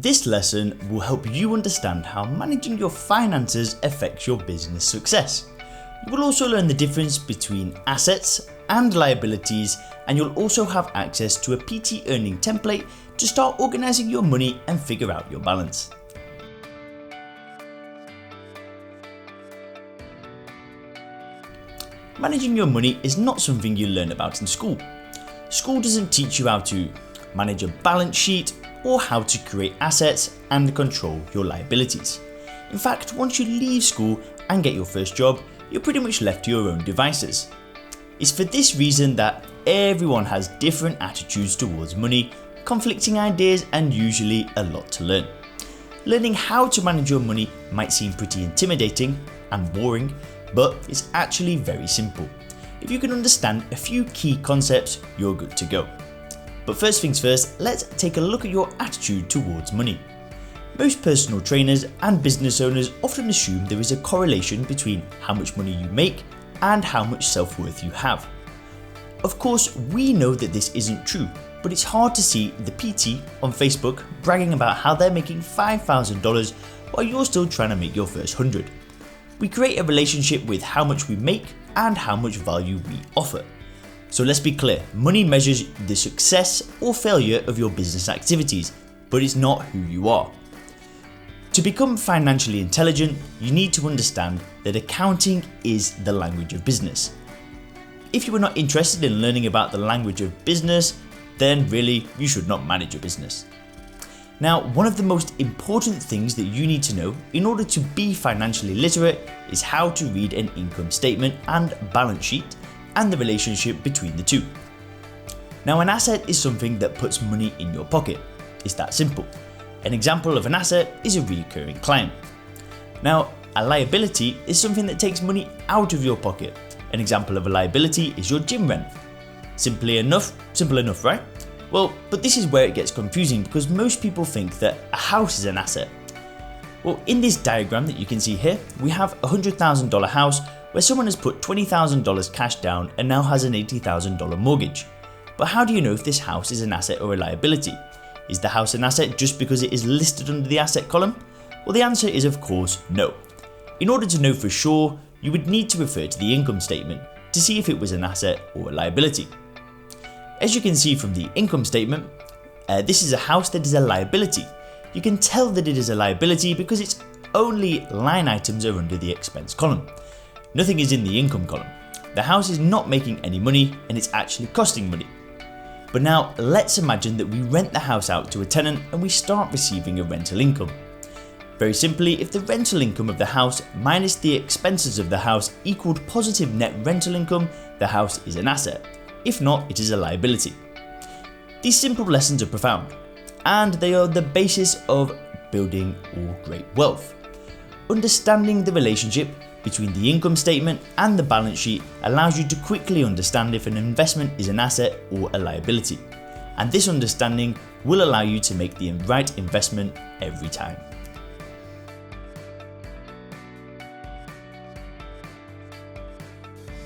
This lesson will help you understand how managing your finances affects your business success. You will also learn the difference between assets and liabilities, and you'll also have access to a PT earning template to start organising your money and figure out your balance. Managing your money is not something you learn about in school. School doesn't teach you how to manage a balance sheet or how to create assets and control your liabilities. In fact, once you leave school and get your first job, you're pretty much left to your own devices. It's for this reason that everyone has different attitudes towards money, conflicting ideas, and usually a lot to learn. Learning how to manage your money might seem pretty intimidating and boring, but it's actually very simple. If you can understand a few key concepts, you're good to go. But first things first, let's take a look at your attitude towards money. Most personal trainers and business owners often assume there is a correlation between how much money you make and how much self-worth you have. Of course, we know that this isn't true, but it's hard to see the PT on Facebook bragging about how they're making $5,000 while you're still trying to make your first 100. We create a relationship with how much we make and how much value we offer. So let's be clear, money measures the success or failure of your business activities, but it's not who you are. To become financially intelligent, you need to understand that accounting is the language of business. If you are not interested in learning about the language of business, then really you should not manage a business. Now, one of the most important things that you need to know in order to be financially literate is how to read an income statement and balance sheet and the relationship between the two. Now, an asset is something that puts money in your pocket. It's that simple. An example of an asset is a recurring client. Now, a liability is something that takes money out of your pocket. An example of a liability is your gym rent. Simple enough, right? Well, but this is where it gets confusing because most people think that a house is an asset. Well, in this diagram that you can see here, we have a $100,000 house where someone has put $20,000 cash down and now has an $80,000 mortgage. But how do you know if this house is an asset or a liability? Is the house an asset just because it is listed under the asset column? Well, the answer is of course no. In order to know for sure, you would need to refer to the income statement to see if it was an asset or a liability. As you can see from the income statement, this is a house that is a liability. You can tell that it is a liability because its only line items are under the expense column. Nothing is in the income column. The house is not making any money and it's actually costing money. But now let's imagine that we rent the house out to a tenant and we start receiving a rental income. Very simply, if the rental income of the house minus the expenses of the house equaled positive net rental income, the house is an asset. If not, it is a liability. These simple lessons are profound, and they are the basis of building all great wealth. Understanding the relationship between the income statement and the balance sheet allows you to quickly understand if an investment is an asset or a liability, and this understanding will allow you to make the right investment every time.